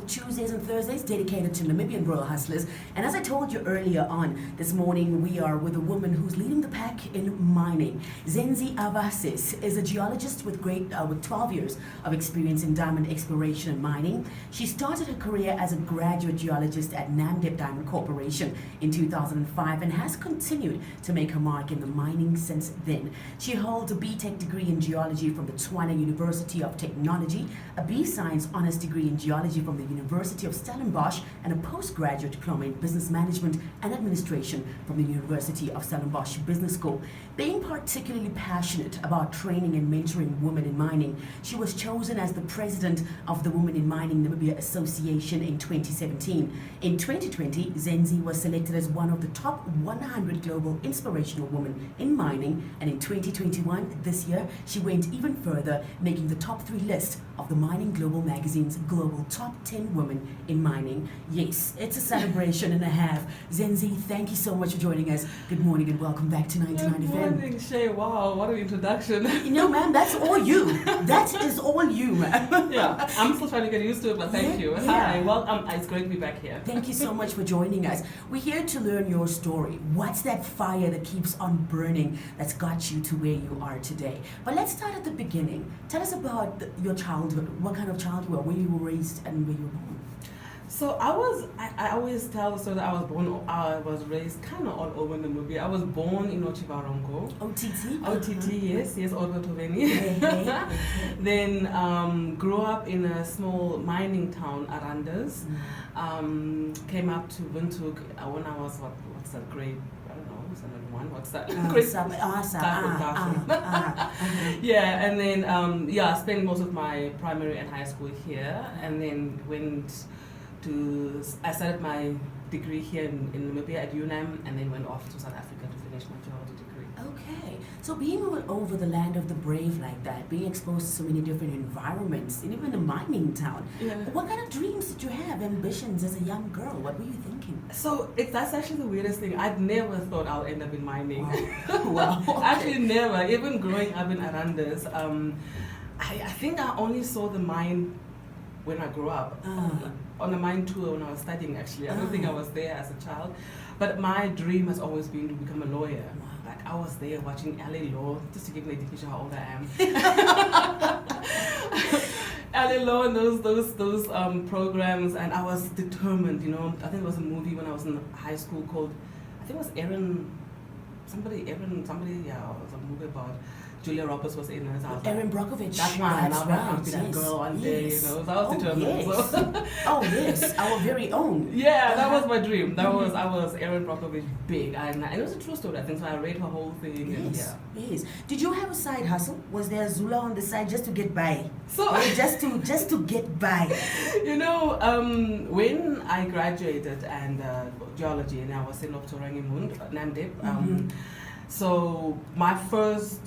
Tuesdays and Thursdays dedicated to Namibian rural hustlers. And as I told you earlier on this morning, we are with a woman who's leading the pack in mining. Zenzi Awases is a geologist with 12 years of experience in diamond exploration and mining. She started her career as a graduate geologist at NAMDEB Diamond Corporation in 2005 and has continued to make her mark in the mining since then. She holds a BTech degree in geology from the Tshwane University of Technology, a B-Science Honours degree in geology from the University of Stellenbosch, and a postgraduate diploma in business management and administration from the University of Stellenbosch Business School. Being particularly passionate about training and mentoring women in mining, she was chosen as the president of the Women in Mining Namibia Association in 2017. In 2020, Zenzi was selected as one of the top 100 global inspirational women in mining, and in 2021, this year, she went even further, making the top 3 list of the Mining Global magazine's global top 10 women in mining. Yes, it's a celebration and a half. Zenzi, thank you so much for joining us. Good morning and welcome back to 99 Good FM. morning, Shay. Wow, what an introduction. No, ma'am, that's all you. That is all you, ma'am. Yeah, I'm still trying to get used to it, but thank you. Yeah. Hi, well, it's great to be back here. Thank you so much for joining us. We're here to learn your story. What's that fire that keeps on burning that's got you to where you are today? But let's start at the beginning. Tell us about your childhood. What kind of child you were, where you were raised and where you were born. So I always tell the story that I was raised kind of all over Namibia. I was born in Ochivarongo. OTT? OTT, yes, Orgotoveni. Then grew up in a small mining town, Arandas. Came up to Windhoek when I was, what's that grade? I don't know, standard 1, what's that? Yeah, and then, spent most of my primary and high school here, and then I started my degree here in Namibia at UNAM, and then went off to South Africa to finish my geology degree. Okay, so being all over the land of the brave like that, being exposed to so many different environments, and even a mining town, what kind of dreams did you have, ambitions as a young girl? What were you thinking? So that's actually the weirdest thing. I'd never thought I'll end up in mining. Wow. Okay. Actually never, even growing up in Arandas. I think I only saw the mine when I grew up. On a mine tour when I was studying, actually. I don't think I was there as a child. But my dream has always been to become a lawyer. Wow. Like, I was there watching LA Law, just to give an indication how old I am. LA Law and those programs, and I was determined, you know. I think there was a movie when I was in high school called, I think it was somebody, it was a movie about Julia Roberts was in it. Erin Brockovich. That one. That's I right. was that girl one day, you know. So I was determined. Yes. So. Oh yes, our very own. Yeah, that was my dream. I was Erin Brockovich big, and it was a true story. I think so. I read her whole thing. Yes. And Yes. Did you have a side hustle? Was there a Zula on the side just to get by? So or just to get by. You know, when I graduated and geology, and I was sent off to Rangiemund, NAMDEB. So my first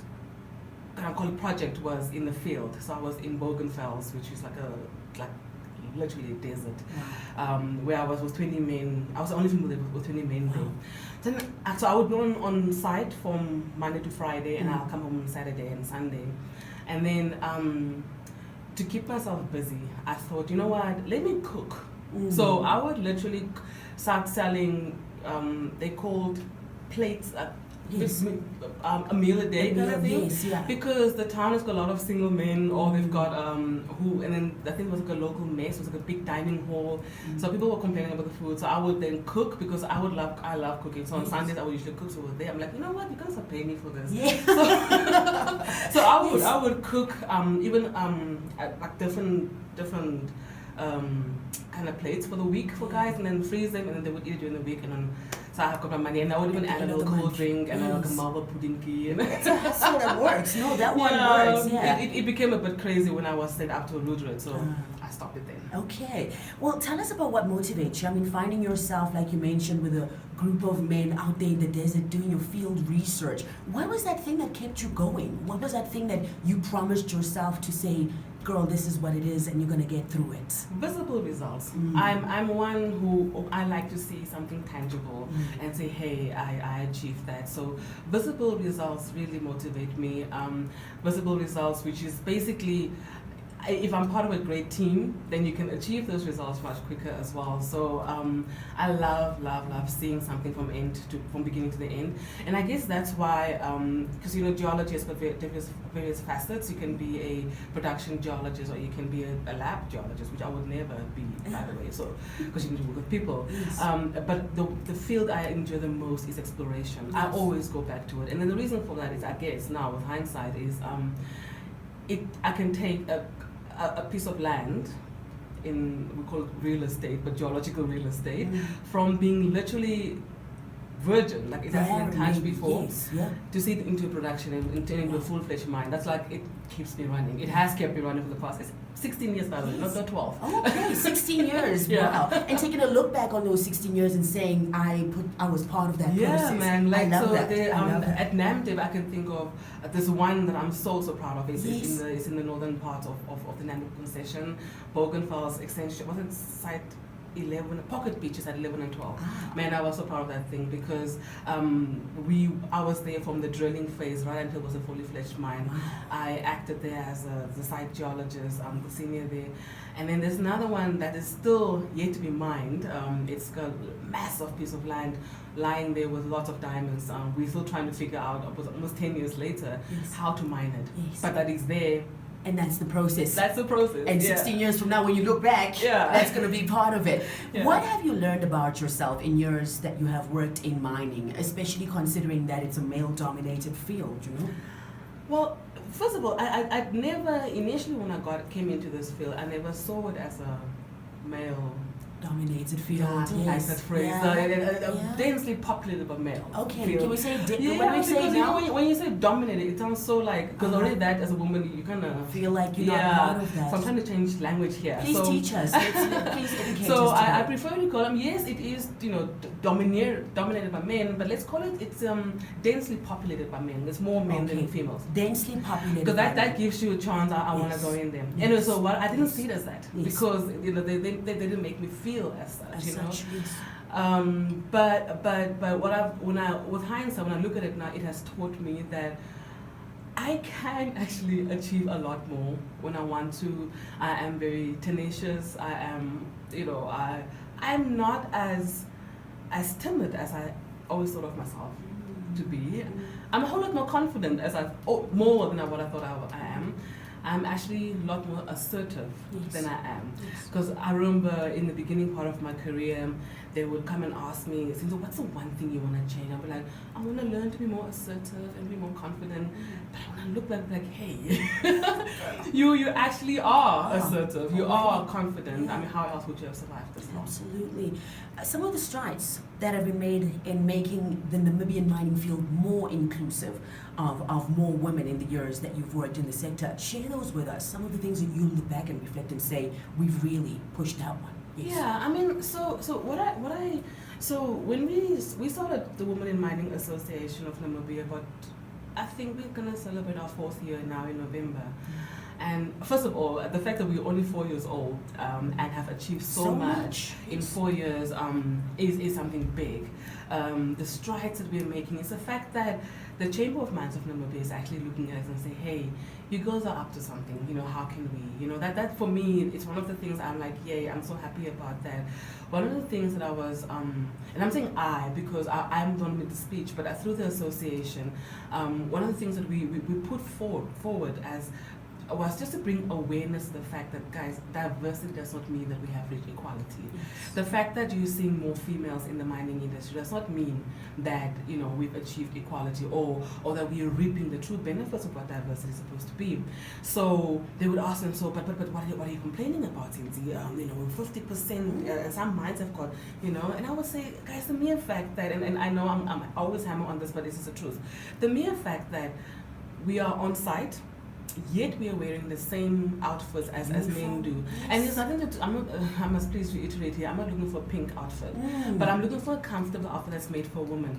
project was in the field. So I was in Bougainville, which is like literally a desert, where I was with 20 men. I was the only female with 20 men there. So I would be on site from Monday to Friday, and I'll come home on Saturday and Sunday. And then to keep myself busy, I thought, you know what, let me cook. So I would literally start selling, they called plates, a meal a day kind of thing. Yes, yeah. Because the town has got a lot of single men, or they've got and then I think it was like a local mess, it was like a big dining hall. So people were complaining about the food. So I would then cook, because I love cooking. So on Sundays I would usually cook. So over there I'm like, you know what, you're gonna start paying me for this. Yeah. So I would cook even like different kind of plates for the week for guys, and then freeze them, and then they would eat it during the week, and then so I have got my money, and I would even add a little cold drink and like a marble pudding key. That's how that works. No, that one works. Yeah. It became a bit crazy when I was sent up to Ludred, so I stopped it then. Okay. Well, tell us about what motivates you. I mean, finding yourself, like you mentioned, with a group of men out there in the desert doing your field research. What was that thing that kept you going? What was that thing that you promised yourself to say, girl, this is what it is, and you're going to get through it? Visible results. I'm one who, I like to see something tangible and say, hey, I achieved that. So visible results really motivate me. Visible results, which is basically, if I'm part of a great team, then you can achieve those results much quicker as well. So I love seeing something from beginning to the end. And I guess that's why, because geology has got various facets. You can be a production geologist, or you can be a lab geologist, which I would never be, by the way. So because you need to work with people. Yes. But the field I enjoy the most is exploration. Yes. I always go back to it, and then the reason for that is, I guess now with hindsight, is I can take a piece of land, we call it real estate, but geological real estate, from being literally virgin, like it hasn't been touched before, yes, yeah. to see it into production and turn into a full-fledged mine. That's like, it keeps me running. It has kept me running for the past 16 years, by the way, not 12. Oh, okay, 16 years. Yeah. Wow. And taking a look back on those 16 years and saying, I was part of that process. Yeah, man. Like, I love so that. at NAMDEB, I can think of this one that I'm so proud of. It's in the northern part of the NAMDEB concession, Bougainville's extension. Was it site 11, Pocket Beaches at 11 and 12. Man, I was so proud of that thing, because I was there from the drilling phase right until it was a fully fledged mine. I acted there as the site geologist, the senior there. And then there's another one that is still yet to be mined. It's got a massive piece of land lying there with lots of diamonds. We're still trying to figure out, almost 10 years later, how to mine it. Yes. But that is there. And that's the process. That's the process. And 16 years from now, when you look back, that's going to be part of it. Yeah. What have you learned about yourself in years that you have worked in mining, especially considering that it's a male-dominated field, Well, first of all, I never, initially when I came into this field, I never saw it as a male dominated field. I like that phrase. Densely populated by male. Okay, field. can we say when you say dominated, it sounds so like, because already that as a woman, you kind of feel like you're not part of that. So I'm trying to change language here. Please teach us. Please educate so us. I prefer to call them, yes, it is, dominated by men, but let's call it, it's densely populated by men. There's more men than females. Densely populated. Because that gives you a chance. I want to go in there. Yes. Anyway, so I didn't see it as that, because they didn't make me feel as such, but with hindsight, when I look at it now, it has taught me that I can actually achieve a lot more when I want to. I am very tenacious. I am, I'm not as timid as I always thought of myself to be. I'm a whole lot more confident more than what I thought I am. I'm actually a lot more assertive than I am. Because I remember in the beginning part of my career, they would come and ask me, so what's the one thing you want to change? I'll be like, I want to learn to be more assertive and be more confident. But I want to look like, hey, you actually are assertive. You are confident. I mean, how else would you have survived this long? Absolutely. Some of the strides that have been made in making the Namibian mining field more inclusive of more women in the years that you've worked in the sector. Share those with us. Some of the things that you look back and reflect and say, we've really pushed that one. Yes. Yeah, I mean, so when we started the Women in Mining Association of Namibia, but I think we're gonna celebrate our 4th year now in November. And first of all, the fact that we're only 4 years old and have achieved so much in 4 years is something big. The strides that we're making is the fact that the Chamber of Mines of Namibia is actually looking at us and say, hey, you girls are up to something, how can we, that for me, it's one of the things I'm like, yay, I'm so happy about that. One of the things that I was, and I'm saying because I'm the one with the speech, but through the association, one of the things that we put forward as was just to bring awareness to the fact that, guys, diversity does not mean that we have reached equality. Yes. The fact that you're seeing more females in the mining industry does not mean that we've achieved equality or that we are reaping the true benefits of what diversity is supposed to be. So they would ask them, but what are you complaining about, Zenzi? 50%, some mines have got, and I would say, guys, the mere fact that, and I know I'm always hammer on this, but this is the truth. The mere fact that we are on site, yet we are wearing the same outfits as men do. Yes. And there's nothing that, I must please reiterate here, I'm not looking for a pink outfit, but I'm looking for a comfortable outfit that's made for women,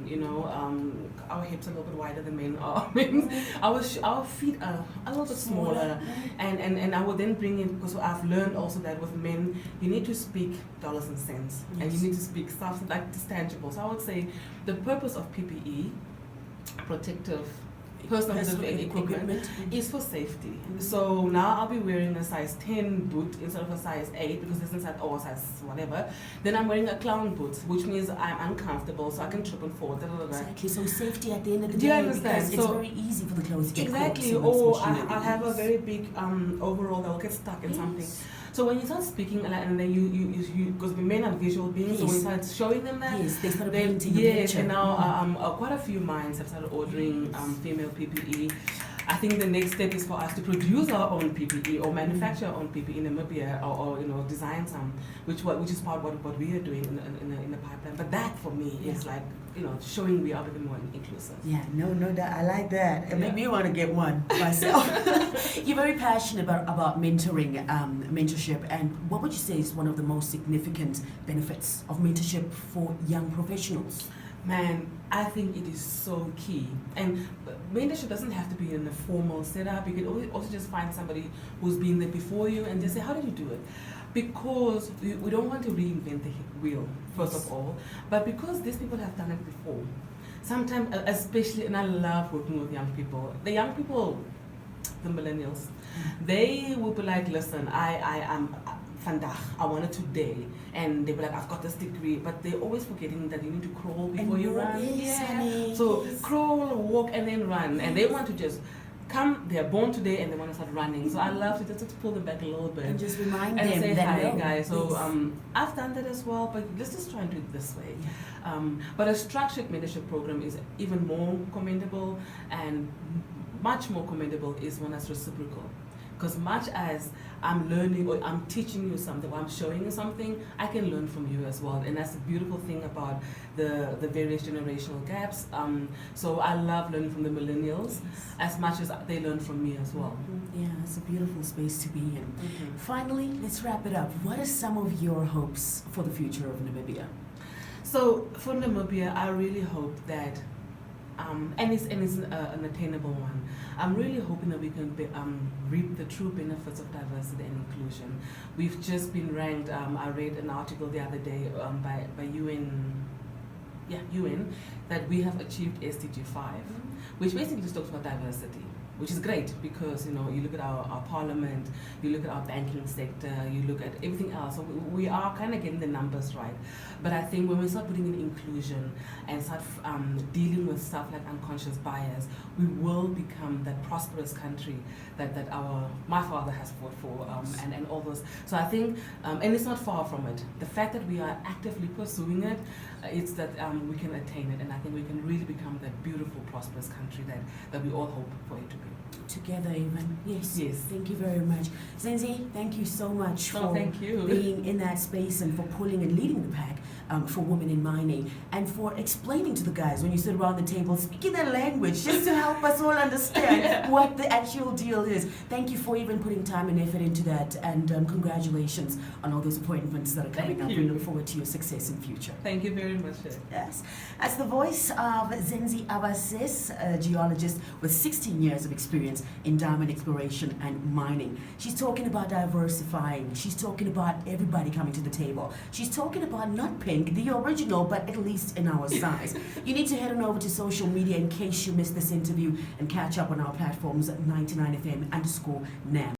our hips are a little bit wider than men are. Our feet are a little bit smaller. And I will then bring in, because I've learned also that with men, you need to speak dollars and cents, and you need to speak stuff like this tangible. So I would say the purpose of PPE, protective personal protective equipment is for safety. So now I'll be wearing a size 10 boot instead of a size 8 because it's inside or size whatever. Then I'm wearing a clown boot, which means I'm uncomfortable, so I can trip and fall. Exactly. So safety at the end of the Do you day, understand? because it's very easy for the clothes to get exactly. caught. Or I'll have a very big overall that will get stuck in something. So when you start speaking, and then you because men are visual beings, so when you start showing them that, they start painting the picture. And now quite a few minds have started ordering female PPE. I think the next step is for us to produce our own PPE or manufacture our own PPE in Namibia, or design some, which is part of what we are doing in the pipeline. But that for me is like showing we are a bit more inclusive. Yeah, no, I like that. It made me want to get one myself. You're very passionate about mentoring, mentorship, and what would you say is one of the most significant benefits of mentorship for young professionals? Man, I think it is so key. And mentorship doesn't have to be in a formal setup. You can also just find somebody who's been there before you and just say, how did you do it? Because we don't want to reinvent the wheel, first of all, but because these people have done it before. Sometimes, especially, and I love working with young people. The young people, the millennials, they will be like, listen, I am vandaag, I want it today, and they be like, I've got this degree, but they're always forgetting that you need to crawl before you run. So crawl, walk, and then run, and they want to just come, they're born today and they want to start running. So I love to just pull them back a little bit and just remind and them say, that hi guys. So I've done that as well, but let's just try and do it this way. But a structured mentorship program is even more commendable, and much more commendable is one that's reciprocal. Because much as I'm learning or I'm teaching you something or I'm showing you something, I can learn from you as well. And that's the beautiful thing about the various generational gaps. So I love learning from the millennials as much as they learn from me as well. Yeah, it's a beautiful space to be in. Finally, let's wrap it up. What are some of your hopes for the future of Namibia? So for Namibia, I really hope that and it's an attainable one. I'm really hoping that we can reap the true benefits of diversity and inclusion. We've just been ranked, I read an article the other day by UN, that we have achieved SDG 5, which basically just talks about diversity, which is great because you look at our parliament, you look at our banking sector, you look at everything else. So we are kind of getting the numbers right. But I think when we start putting in inclusion and start dealing with stuff like unconscious bias, we will become that prosperous country that my father has fought for, and all those. So I think, and it's not far from it. The fact that we are actively pursuing it, it's that we can attain it, and I think we can really become that beautiful, prosperous country that we all hope for it to be. Together even. Yes. Thank you very much. Zenzi, thank you so much for being in that space and for pulling and leading the pack for women in mining, and for explaining to the guys when you sit around the table, speaking their language, just to help us all understand what the actual deal is. Thank you for even putting time and effort into that, and congratulations on all those appointments that are coming up. We look forward to your success in future. Thank you very much. Yes. As the voice of Zenzi Awases, a geologist with 16 years of experience in diamond exploration and mining. She's talking about diversifying. She's talking about everybody coming to the table. She's talking about not pink, the original, but at least in our size. You need to head on over to social media in case you missed this interview and catch up on our platforms at 99FM_NAM.